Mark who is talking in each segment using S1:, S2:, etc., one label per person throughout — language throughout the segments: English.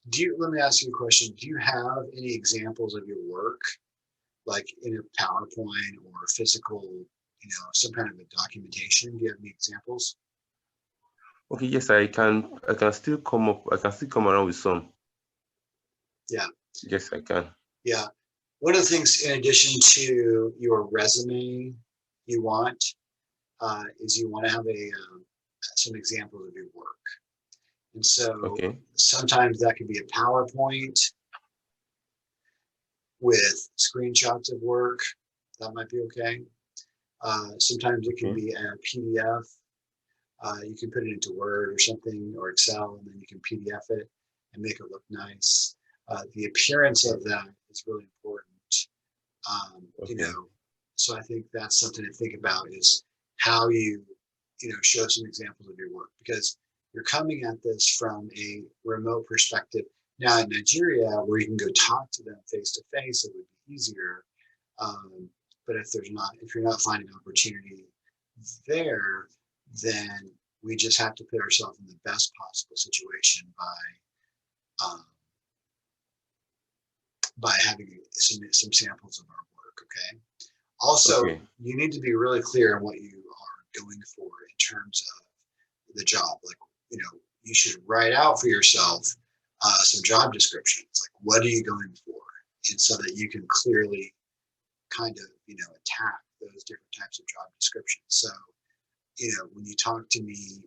S1: Let me ask you a question. Do you have any examples of your work, like in a PowerPoint or physical, some kind of a documentation? Do you have any examples?
S2: Okay, yes, I can still come up. I can still come around with some.
S1: Yeah.
S2: Yes, I can.
S1: Yeah. One of the things, in addition to your resume, you want is you want to have some examples of your work. And so
S2: Okay.
S1: sometimes that could be a PowerPoint with screenshots of work. That might be okay. Sometimes it can
S2: Okay.
S1: be a PDF. You can put it into Word or something or Excel, and then you can PDF it and make it look nice. The appearance
S2: Okay.
S1: of that is really important. Um, you
S2: Okay.
S1: know, so I think that's something to think about is how you show some examples of your work because you're coming at this from a remote perspective. Now in Nigeria, where you can go talk to them face to face, it would be easier. Um, but if you're not finding opportunity there, then we just have to put ourselves in the best possible situation by having some samples of our work. Okay. Also,
S2: Okay.
S1: you need to be really clear on what you are going for in terms of the job. Like, you should write out for yourself some job descriptions. Like, what are you going for? And so that you can clearly kind of, attack those different types of job descriptions. So, when you talk to me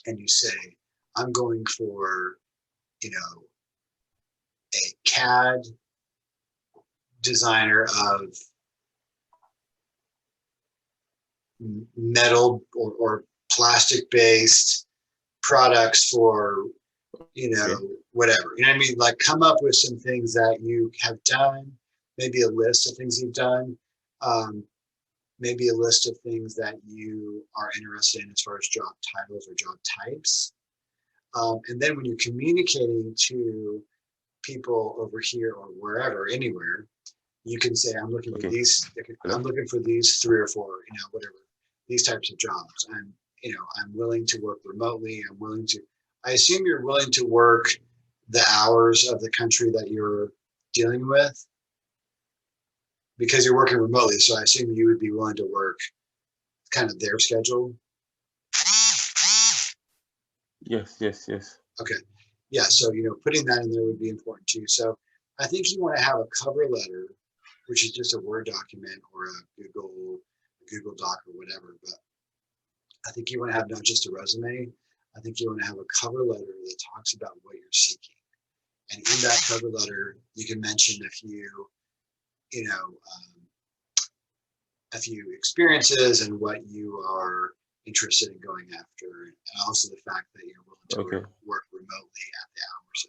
S1: and you say, I'm going for, a CAD designer of metal or plastic based products for
S2: Okay.
S1: whatever, what I mean, like come up with some things that you have done, maybe a list of things you've done, um, maybe a list of things that you are interested in as far as job titles or job types, and then when you're communicating to people over here or wherever, anywhere, you can say,
S2: Okay.
S1: I'm
S2: Hello.
S1: looking for these three or four, whatever, these types of jobs. I'm willing to work remotely. I assume you're willing to work the hours of the country that you're dealing with because you're working remotely. So I assume you would be willing to work kind of their schedule.
S2: Yes. Yes. Yes.
S1: Okay. Yeah. So, putting that in there would be important too. So I think you want to have a cover letter, which is just a Word document or a Google Doc or whatever. But I think you want to have not just a resume. I think you want to have a cover letter that talks about what you're seeking. And in that cover letter, you can mention you know, a few experiences and what you are interested in going after, and also the fact that you're willing to
S2: Okay.
S1: work remotely at the hours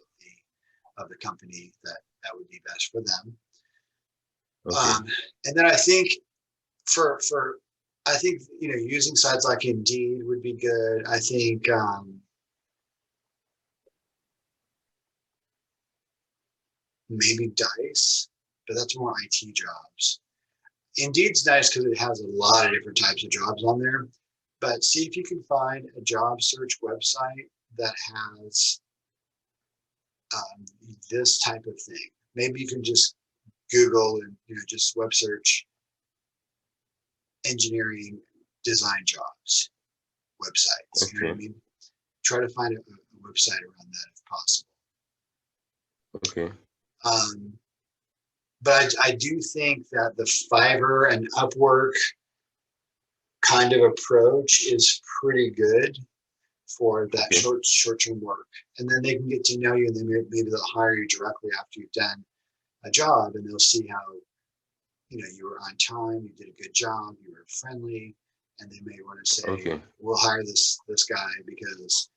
S1: of the company that would be best for them.
S2: Okay.
S1: And then I think for I think using sites like Indeed would be good. I think maybe Dice, but that's more IT jobs. Indeed's nice because it has a lot of different types of jobs on there. But see if you can find a job search website that has this type of thing. Maybe you can just Google and just web search engineering design jobs websites. You know what I
S2: Okay.
S1: mean? Try to find a website around that if possible.
S2: Okay.
S1: Um, but I do think that the Fiverr and Upwork kind of approach is pretty good for that
S2: Okay.
S1: short-term work. And then they can get to know you, and then maybe they'll hire you directly after you've done a job, and they'll see how you were on time, you did a good job, you were friendly, and they may want to say,
S2: Okay.
S1: "We'll hire this guy because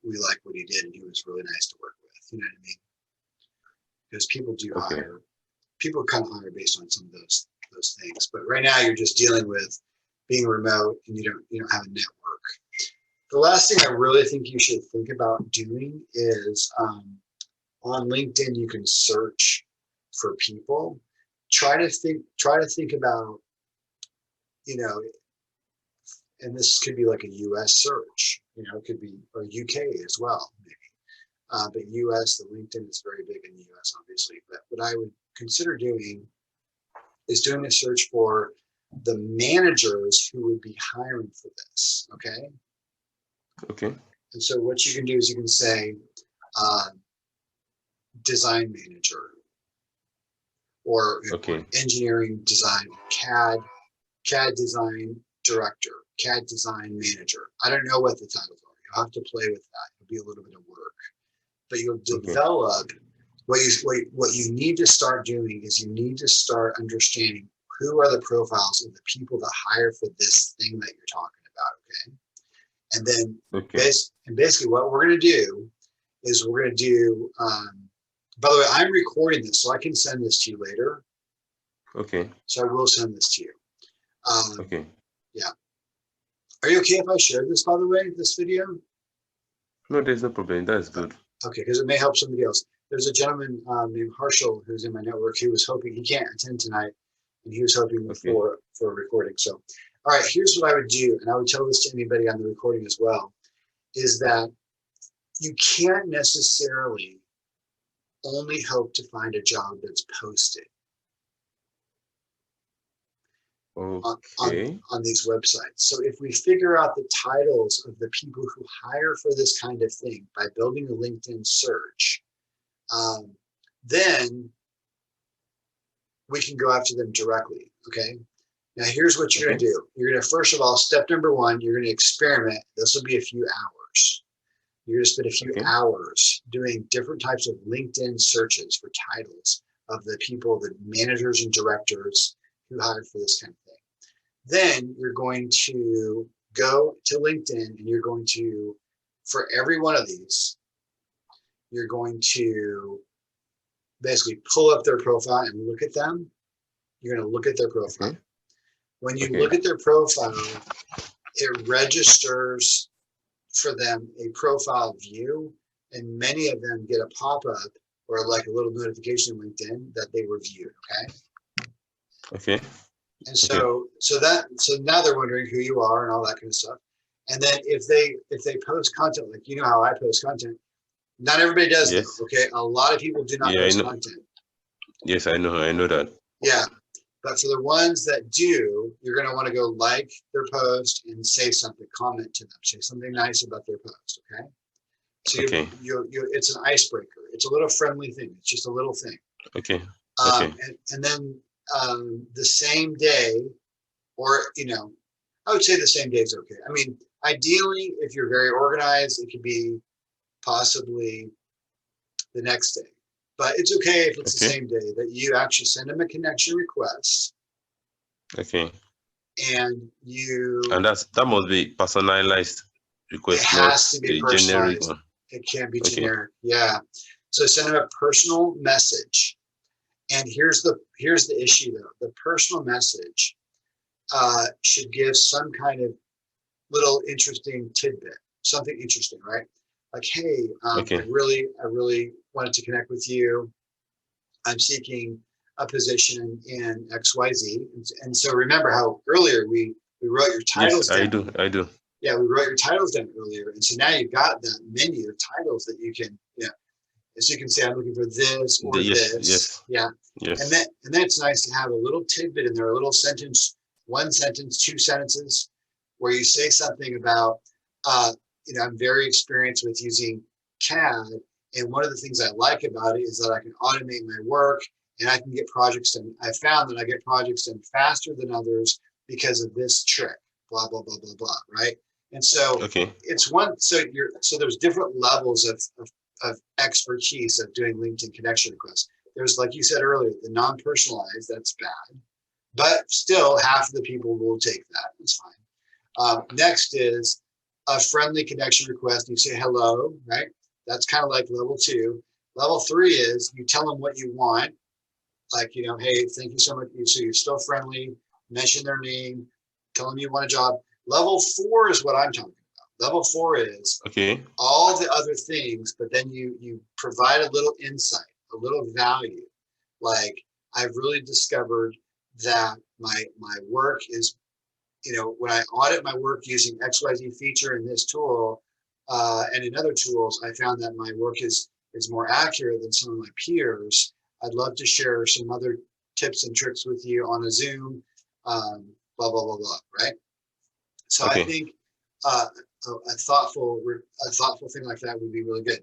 S1: we like what he did, and he was really nice to work with." You know what I mean? Because
S2: Okay.
S1: people kind of hire based on some of those things. But right now, you're just dealing with being remote, and you don't have a network. The last thing I really think you should think about doing is on LinkedIn you can search for people. Try to think about, you know, and this could be like a US search, it could be or UK as well, maybe. but US, the LinkedIn is very big in the US, obviously. But what I would consider doing is doing a search for the managers who would be hiring for this. Okay.
S2: Okay.
S1: And so what you can do is you can say design manager or engineering design, CAD design director, CAD design manager. I don't know what the titles are. You'll have to play with that. It'll be a little bit of work, but you'll develop what you need to start doing is you need to start understanding who are the profiles of the people that hire for this thing that you're talking about. Okay. And then basically what we're going to do is we're going to do, by the way, I'm recording this, so I can send this to you later.
S2: Okay.
S1: So I will send this to you.
S2: Okay.
S1: Yeah. Are you okay if I share this, by the way, this video?
S2: No, there's no problem. That's good.
S1: Okay, because it may help somebody else. There's a gentleman named Harshal who's in my network. He was hoping, he can't attend tonight, and he was hoping for a recording. So, all right, here's what I would do, and I would tell this to anybody on the recording as well, is that you can't necessarily only hope to find a job that's posted on these websites. So if we figure out the titles of the people who hire for this kind of thing by building a LinkedIn search, then we can go after them directly. Okay. Now here's what you're going to do. You're going to, first of all, step number one, you're going to experiment. This will be a few hours. You're going to spend a few hours doing different types of LinkedIn searches for titles of the people, the managers and directors who hire for this kind of thing. Then you're going to go to LinkedIn and you're going to, for every one of these, you're going to basically pull up their profile and look at them. You're going to look at their profile. When you look at their profile, it registers for them a profile view, and many of them get a pop-up or like a little notification in LinkedIn that they were viewed. Okay. And so now they're wondering who you are and all that kind of stuff. And then if they post content, like, you know how I post content, not everybody does that. Okay. A lot of people do not post content.
S2: Yes, I know that.
S1: Yeah. But for the ones that do, you're going to want to go like their post and say something, comment to them, say something nice about their post. Okay. So it's an icebreaker. It's a little friendly thing. It's just a little thing.
S2: Okay.
S1: And then the same day, or, I would say the same day is okay. I mean, ideally, if you're very organized, it could be possibly the next day. But it's okay if it's the same day that you actually send them a connection request.
S2: Okay.
S1: And
S2: that must be personalized request.
S1: It has to be personalized. It can't be generic. Yeah. So send them a personal message. And here's the issue though. The personal message should give some kind of little interesting tidbit, something interesting, right? Like, hey, I really wanted to connect with you. I'm seeking a position in XYZ. And so remember how earlier we wrote your titles down.
S2: I do.
S1: Yeah, we wrote your titles down earlier. And so now you've got that menu of titles that you can, so you can say, I'm looking for this or this.
S2: Yes.
S1: Yeah. Yes. And then it's nice to have a little tidbit in there, a little sentence, one sentence, two sentences, where you say something about, I'm very experienced with using CAD. And one of the things I like about it is that I can automate my work and I can get projects done. I found that I get projects done faster than others because of this trick, blah, blah, blah, blah, blah, right? And so it's so there's different levels of expertise of doing LinkedIn connection requests. There's, like you said earlier, the non-personalized, that's bad, but still half of the people will take that. That's fine. Next is a friendly connection request. You say hello, right? That's kind of like level 2. Level 3 is you tell them what you want. Like, hey, thank you so much. So you're still friendly, mention their name, tell them you want a job. Level 4 is what I'm talking about. Level 4 is all the other things, but then you provide a little insight, a little value. Like, I've really discovered that my work is, when I audit my work using XYZ feature in this tool, and in other tools, I found that my work is more accurate than some of my peers. I'd love to share some other tips and tricks with you on a Zoom, blah, blah, blah, blah, right? So I
S2: Okay.
S1: think a thoughtful thing like that would be really good.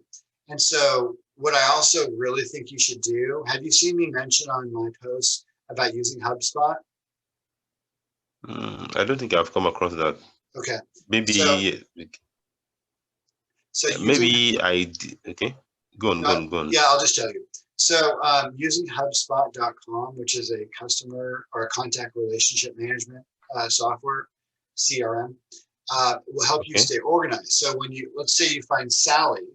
S1: And so what I also really think you should do, have you seen me mention on my posts about using HubSpot?
S2: I don't think I've come across that.
S1: Okay.
S2: Maybe,
S1: So using,
S2: maybe I did. Okay. Go on.
S1: yeah, I'll just tell you. So using HubSpot.com, which is a customer or contact relationship management software, CRM, will help you
S2: Okay.
S1: stay organized. So when you, let's say you find Sally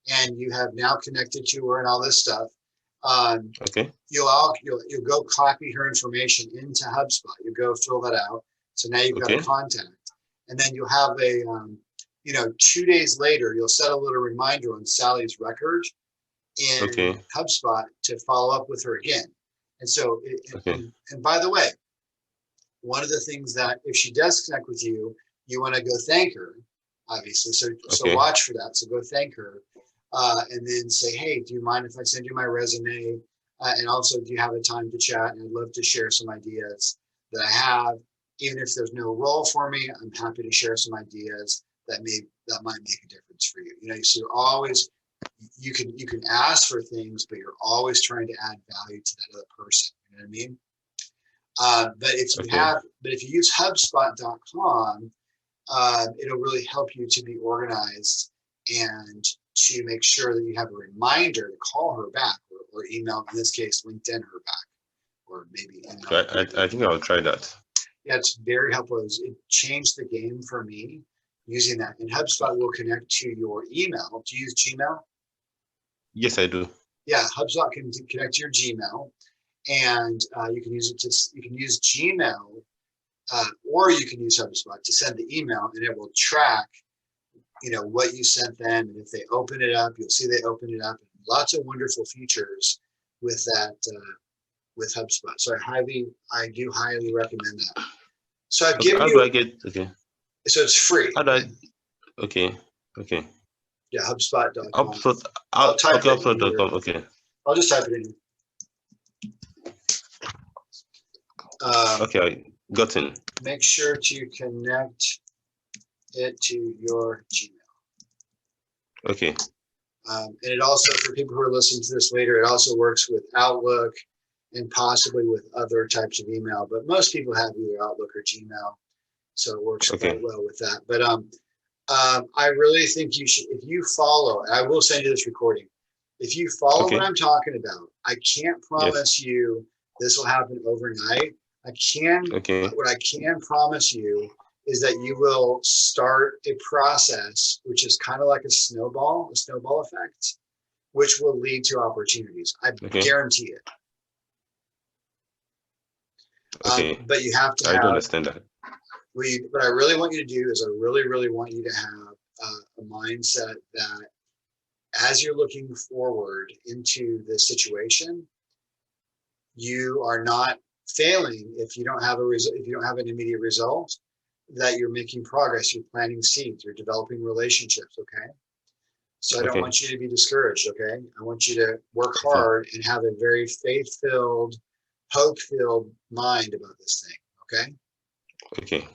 S1: and you have now connected to her and all this stuff,
S2: Okay.
S1: you'll go copy her information into HubSpot. You go fill that out. So now you've got a
S2: Okay.
S1: contact, and then you'll have a 2 days later, you'll set a little reminder on Sally's record in
S2: Okay.
S1: HubSpot to follow up with her again. And so,
S2: Okay.
S1: and by the way, one of the things that if she does connect with you, you want to go thank her, obviously. So
S2: Okay.
S1: watch for that. So go thank her, and then say, hey, do you mind if I send you my resume? And also, do you have a time to chat? And I'd love to share some ideas that I have. Even if there's no role for me, I'm happy to share some ideas that might make a difference for you. So you're always, you can ask for things, but you're always trying to add value to that other person. You know what I mean? But if you use HubSpot.com, it'll really help you to be organized and to make sure that you have a reminder to call her back or email, in this case, LinkedIn her back, or maybe email.
S2: I think I'll try that.
S1: Yeah, it's very helpful. It changed the game for me using that. And HubSpot will connect to your email. Do you use Gmail?
S2: Yes, I do.
S1: Yeah, HubSpot can connect to your Gmail, and you can use Gmail, or you can use HubSpot to send the email, and it will track, what you sent them. And if they open it up, you'll see they opened it up. Lots of wonderful features with that, with HubSpot. So I do highly recommend that. So I've given you.
S2: How do I get? Okay.
S1: So it's free.
S2: How do I? Okay.
S1: Yeah, HubSpot.com.
S2: I'll type it in here. Okay.
S1: I'll just type it in here.
S2: Okay, I got in.
S1: Make sure to connect it to your Gmail.
S2: Okay.
S1: And it also, for people who are listening to this later, it also works with Outlook and possibly with other types of email. But most people have either Outlook or Gmail, so it works quite well with that. But I really think you should, if you follow, and I will send you this recording, if you follow what I'm talking about, I can't promise you this will happen overnight. What I can promise you is that you will start a process, which is kind of like a snowball effect, which will lead to opportunities. I guarantee it. But you have to
S2: I don't understand that.
S1: What I really want you to do is I really, really want you to have a mindset that as you're looking forward into this situation, you are not failing if you don't have if you don't have an immediate result, that you're making progress, you're planting seeds, you're developing relationships, okay? So I don't want you to be discouraged, okay? I want you to work hard and have a very faith-filled, hope-filled mind about this thing, okay?
S2: Okay.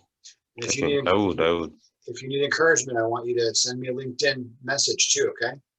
S1: If you need,
S2: I would.
S1: If you need encouragement, I want you to send me a LinkedIn message too, okay?